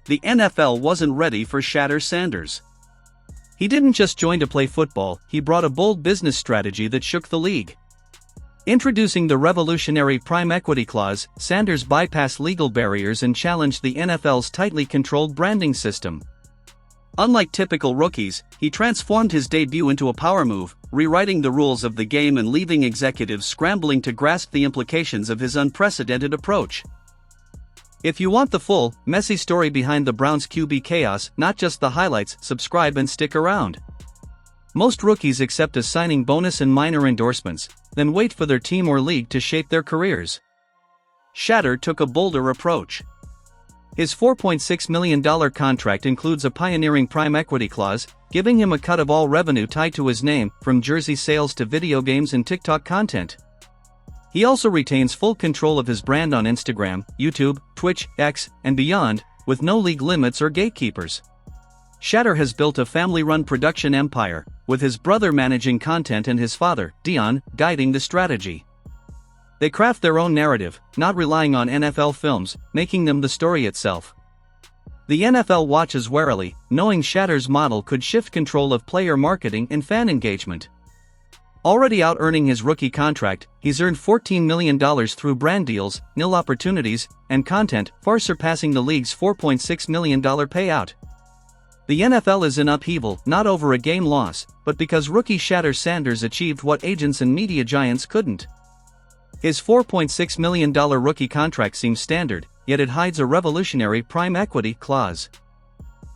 the NFL wasn't ready for Shedeur Sanders. He didn't just join to play football, he brought a bold business strategy that shook the league. Introducing the revolutionary Prime Equity Clause, Sanders bypassed legal barriers and challenged the NFL's tightly controlled branding system. Unlike typical rookies, he transformed his debut into a power move, rewriting the rules of the game and leaving executives scrambling to grasp the implications of his unprecedented approach. If you want the full, messy story behind the Browns' QB chaos, not just the highlights, subscribe and stick around. Most rookies accept a signing bonus and minor endorsements, then wait for their team or league to shape their careers. Shedeur took a bolder approach. His $4.6 million contract includes a pioneering Prime Equity Clause, giving him a cut of all revenue tied to his name, from jersey sales to video games and TikTok content. He also retains full control of his brand on Instagram, YouTube, Twitch, X, and beyond, with no league limits or gatekeepers. Shedeur has built a family-run production empire, with his brother managing content and his father, Dion, guiding the strategy. They craft their own narrative, not relying on NFL films, making them the story itself. The NFL watches warily, knowing Shedeur's model could shift control of player marketing and fan engagement. Already out-earning his rookie contract, he's earned $14 million through brand deals, nil opportunities, and content, far surpassing the league's $4.6 million payout. The NFL is in upheaval, not over a game loss, but because rookie Shedeur Sanders achieved what agents and media giants couldn't. His $4.6 million rookie contract seems standard, yet it hides a revolutionary Prime Equity Clause.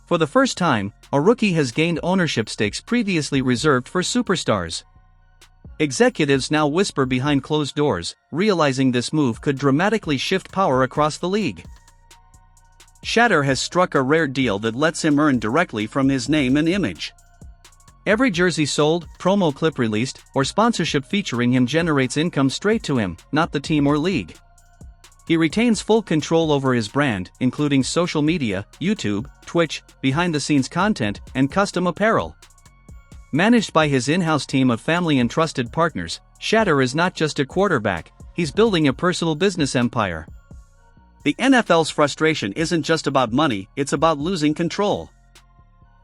For the first time, a rookie has gained ownership stakes previously reserved for superstars. Executives now whisper behind closed doors, realizing this move could dramatically shift power across the league. Shedeur has struck a rare deal that lets him earn directly from his name and image. Every jersey sold, promo clip released, or sponsorship featuring him generates income straight to him, not the team or league. He retains full control over his brand, including social media, YouTube, Twitch, behind-the-scenes content, and custom apparel. Managed by his in-house team of family and trusted partners, Shedeur is not just a quarterback, he's building a personal business empire. The NFL's frustration isn't just about money, it's about losing control.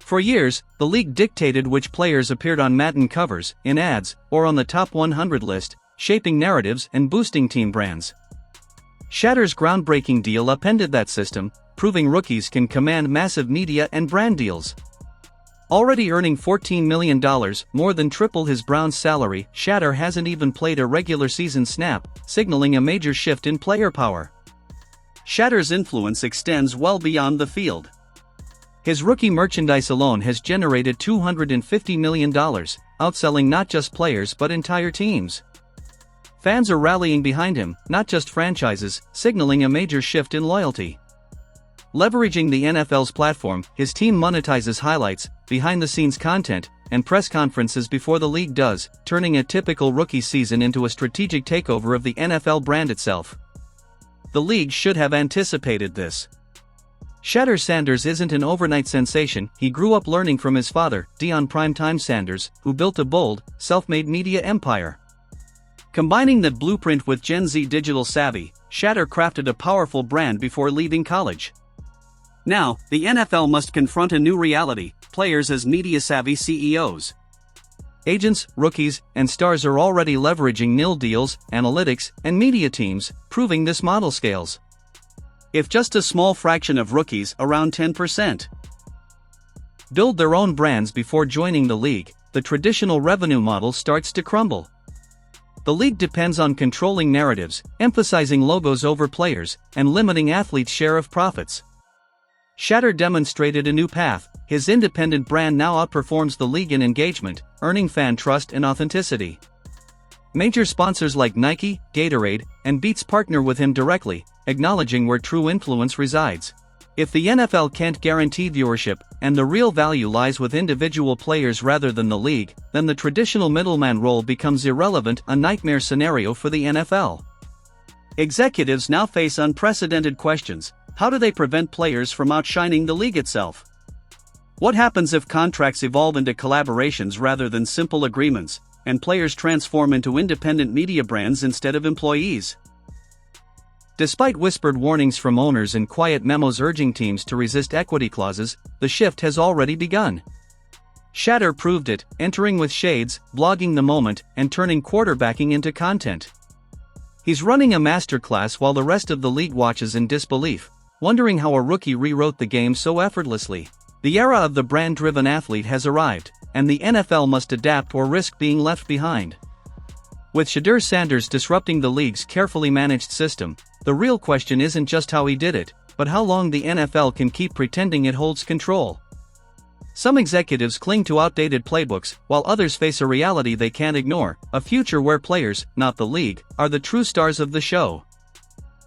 For years, the league dictated which players appeared on Madden covers, in ads, or on the top 100 list, shaping narratives and boosting team brands. Shedeur's groundbreaking deal upended that system, proving rookies can command massive media and brand deals. Already earning $14 million, more than triple his Browns' salary, Shedeur hasn't even played a regular season snap, signaling a major shift in player power. Shedeur's influence extends well beyond the field. His rookie merchandise alone has generated $250 million, outselling not just players but entire teams. Fans are rallying behind him, not just franchises, signaling a major shift in loyalty. Leveraging the NFL's platform, his team monetizes highlights, behind-the-scenes content, and press conferences before the league does, turning a typical rookie season into a strategic takeover of the NFL brand itself. The league should have anticipated this. Shedeur Sanders isn't an overnight sensation, he grew up learning from his father, Dion "Primetime" Sanders, who built a bold, self-made media empire. Combining that blueprint with Gen Z digital savvy, Shedeur crafted a powerful brand before leaving college. Now, the NFL must confront a new reality: players as media-savvy CEOs. Agents, rookies, and stars are already leveraging nil deals, analytics, and media teams, proving this model scales. If just a small fraction of rookies, around 10%, build their own brands before joining the league, the traditional revenue model starts to crumble. The league depends on controlling narratives, emphasizing logos over players, and limiting athletes' share of profits. Shedeur demonstrated a new path. His independent brand now outperforms the league in engagement, earning fan trust and authenticity. Major sponsors like Nike, Gatorade, and Beats partner with him directly, acknowledging where true influence resides. If the NFL can't guarantee viewership, and the real value lies with individual players rather than the league, then the traditional middleman role becomes irrelevant, a nightmare scenario for the NFL. Executives now face unprecedented questions. How do they prevent players from outshining the league itself? What happens if contracts evolve into collaborations rather than simple agreements, and players transform into independent media brands instead of employees? Despite whispered warnings from owners and quiet memos urging teams to resist equity clauses, the shift has already begun. Shedeur proved it, entering with shades, blogging the moment, and turning quarterbacking into content. He's running a masterclass while the rest of the league watches in disbelief, wondering how a rookie rewrote the game so effortlessly. The era of the brand-driven athlete has arrived, and the NFL must adapt or risk being left behind. With Shedeur Sanders disrupting the league's carefully managed system, the real question isn't just how he did it, but how long the NFL can keep pretending it holds control. Some executives cling to outdated playbooks, while others face a reality they can't ignore, a future where players, not the league, are the true stars of the show.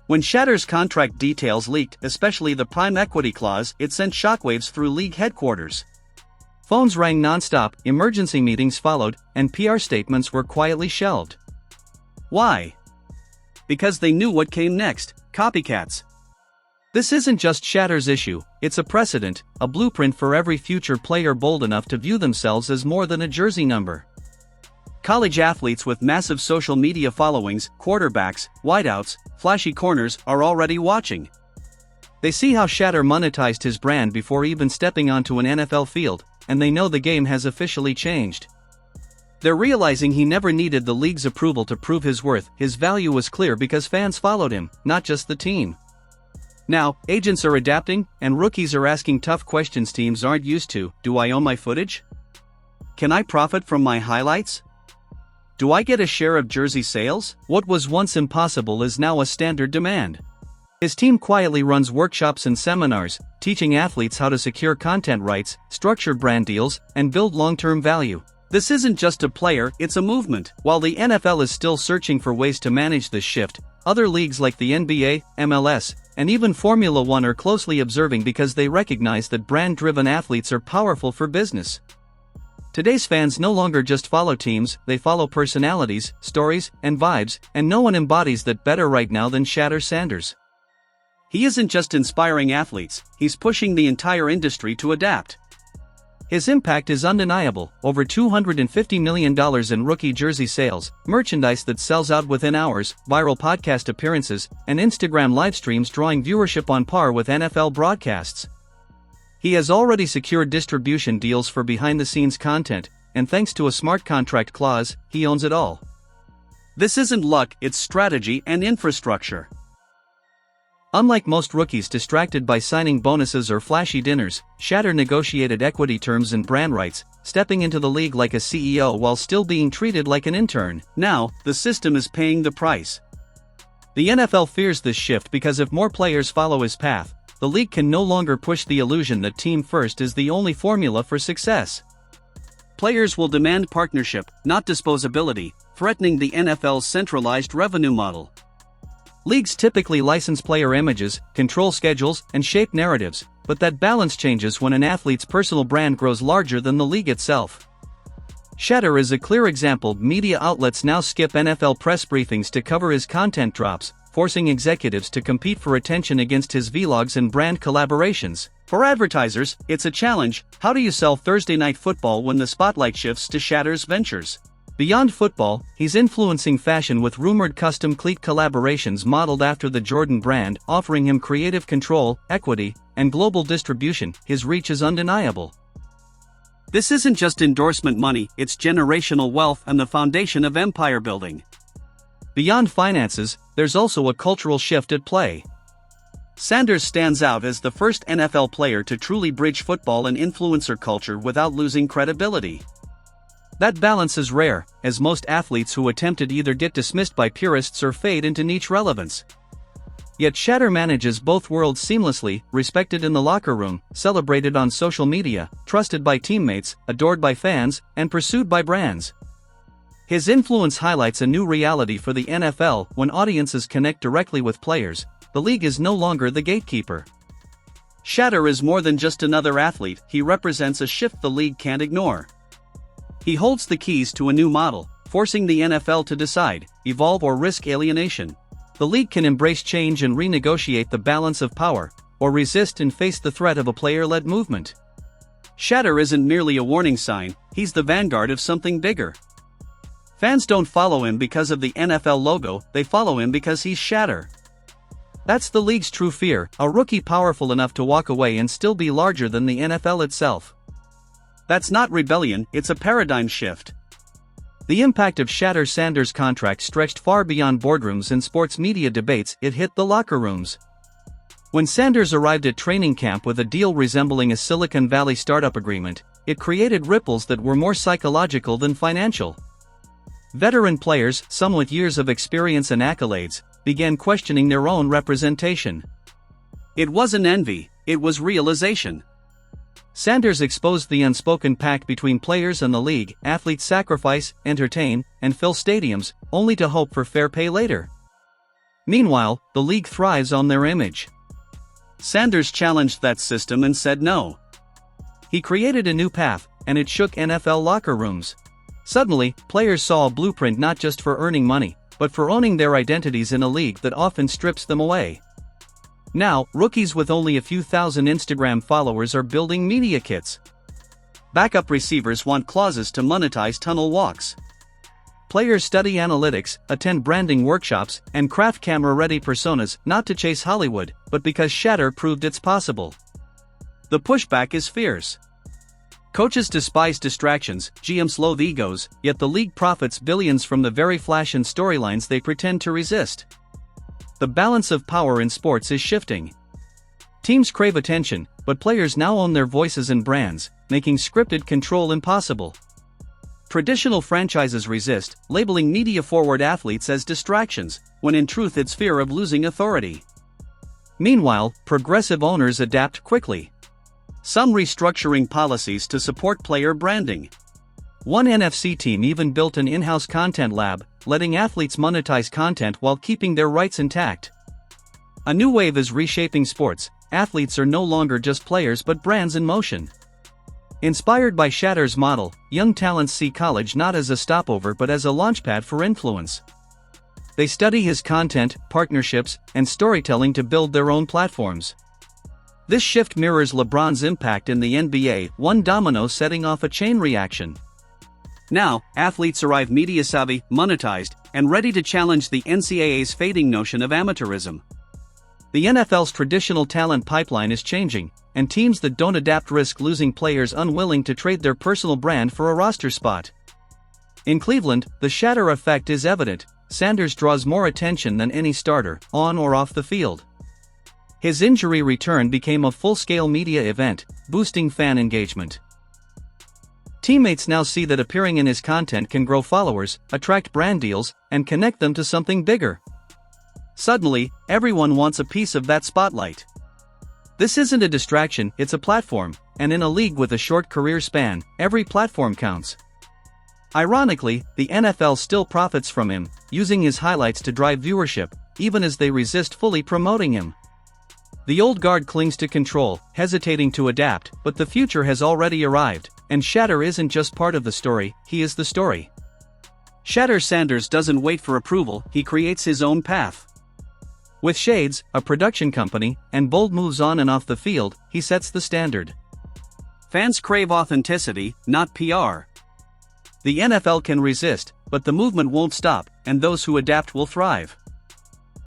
When Shedeur's contract details leaked, especially the prime equity clause, it sent shockwaves through league headquarters. Phones rang non-stop, emergency meetings followed, and PR statements were quietly shelved. Why? Because they knew what came next: copycats. This isn't just Shedeur's issue, it's a precedent, a blueprint for every future player bold enough to view themselves as more than a jersey number. College athletes with massive social media followings, quarterbacks, wideouts, flashy corners, are already watching. They see how Shedeur monetized his brand before even stepping onto an NFL field, and they know the game has officially changed. They're realizing he never needed the league's approval to prove his worth. His value was clear because fans followed him, not just the team. Now, agents are adapting, and rookies are asking tough questions teams aren't used to. Do I own my footage? Can I profit from my highlights? Do I get a share of jersey sales? What was once impossible is now a standard demand. His team quietly runs workshops and seminars, teaching athletes how to secure content rights, structure brand deals, and build long-term value. This isn't just a player, it's a movement. While the NFL is still searching for ways to manage this shift, other leagues like the NBA, MLS, and even Formula One are closely observing because they recognize that brand-driven athletes are powerful for business. Today's fans no longer just follow teams, they follow personalities, stories, and vibes, and no one embodies that better right now than Shedeur Sanders. He isn't just inspiring athletes, he's pushing the entire industry to adapt. His impact is undeniable: over $250 million in rookie jersey sales, merchandise that sells out within hours, viral podcast appearances, and Instagram live streams drawing viewership on par with NFL broadcasts. He has already secured distribution deals for behind-the-scenes content, and thanks to a smart contract clause, he owns it all. This isn't luck, it's strategy and infrastructure. Unlike most rookies distracted by signing bonuses or flashy dinners, Shedeur negotiated equity terms and brand rights, stepping into the league like a CEO while still being treated like an intern. Now, the system is paying the price. The NFL fears this shift because if more players follow his path, the league can no longer push the illusion that team first is the only formula for success. Players will demand partnership, not disposability, threatening the NFL's centralized revenue model. Leagues typically license player images, control schedules, and shape narratives, but that balance changes when an athlete's personal brand grows larger than the league itself. Shedeur is a clear example. Media outlets now skip NFL press briefings to cover his content drops, forcing executives to compete for attention against his vlogs and brand collaborations. For advertisers, it's a challenge. How do you sell Thursday Night Football when the spotlight shifts to Shedeur's ventures? Beyond football, he's influencing fashion with rumored custom cleat collaborations modeled after the Jordan brand, offering him creative control, equity, and global distribution. His reach is undeniable. This isn't just endorsement money, it's generational wealth and the foundation of empire building. Beyond finances, there's also a cultural shift at play. Sanders stands out as the first NFL player to truly bridge football and influencer culture without losing credibility. That balance is rare, as most athletes who attempt it either get dismissed by purists or fade into niche relevance. Yet Shedeur manages both worlds seamlessly, respected in the locker room, celebrated on social media, trusted by teammates, adored by fans, and pursued by brands. His influence highlights a new reality for the NFL. When audiences connect directly with players, the league is no longer the gatekeeper. Shedeur is more than just another athlete, he represents a shift the league can't ignore. He holds the keys to a new model, forcing the NFL to decide, evolve or risk alienation. The league can embrace change and renegotiate the balance of power, or resist and face the threat of a player-led movement. Shedeur isn't merely a warning sign, he's the vanguard of something bigger. Fans don't follow him because of the NFL logo, they follow him because he's Shedeur. That's the league's true fear, a rookie powerful enough to walk away and still be larger than the NFL itself. That's not rebellion, it's a paradigm shift. The impact of Shedeur Sanders' contract stretched far beyond boardrooms and sports media debates. It hit the locker rooms. When Sanders arrived at training camp with a deal resembling a Silicon Valley startup agreement, it created ripples that were more psychological than financial. Veteran players, some with years of experience and accolades, began questioning their own representation. It wasn't envy, it was realization. Sanders exposed the unspoken pact between players and the league. Athletes sacrifice, entertain, and fill stadiums, only to hope for fair pay later. Meanwhile, the league thrives on their image. Sanders challenged that system and said no. He created a new path, and it shook NFL locker rooms. Suddenly, players saw a blueprint not just for earning money, but for owning their identities in a league that often strips them away. Now, rookies with only a few thousand Instagram followers are building media kits. Backup receivers want clauses to monetize tunnel walks. Players study analytics, attend branding workshops, and craft camera-ready personas, not to chase Hollywood, but because Shedeur proved it's possible. The pushback is fierce. Coaches despise distractions, GMs loathe egos, yet the league profits billions from the very flash and storylines they pretend to resist. The balance of power in sports is shifting. Teams crave attention, but players now own their voices and brands, making scripted control impossible. Traditional franchises resist, labeling media-forward athletes as distractions, when in truth it's fear of losing authority. Meanwhile, progressive owners adapt quickly. Some restructuring policies to support player branding. One NFC team even built an in-house content lab, letting athletes monetize content while keeping their rights intact. A new wave is reshaping sports. Athletes are no longer just players but brands in motion. Inspired by Shedeur's model, young talents see college not as a stopover but as a launchpad for influence. They study his content, partnerships, and storytelling to build their own platforms. This shift mirrors LeBron's impact in the NBA, one domino setting off a chain reaction. Now, athletes arrive media-savvy, monetized, and ready to challenge the NCAA's fading notion of amateurism. The NFL's traditional talent pipeline is changing, and teams that don't adapt risk losing players unwilling to trade their personal brand for a roster spot. In Cleveland, the Shedeur effect is evident. Sanders draws more attention than any starter, on or off the field. His injury return became a full-scale media event, boosting fan engagement. Teammates now see that appearing in his content can grow followers, attract brand deals, and connect them to something bigger. Suddenly, everyone wants a piece of that spotlight. This isn't a distraction, it's a platform, and in a league with a short career span, every platform counts. Ironically, the NFL still profits from him, using his highlights to drive viewership, even as they resist fully promoting him. The old guard clings to control, hesitating to adapt, but the future has already arrived, and Shedeur isn't just part of the story, he is the story. Shedeur Sanders doesn't wait for approval, he creates his own path. With Shades, a production company, and bold moves on and off the field, he sets the standard. Fans crave authenticity, not PR. The NFL can resist, but the movement won't stop, and those who adapt will thrive.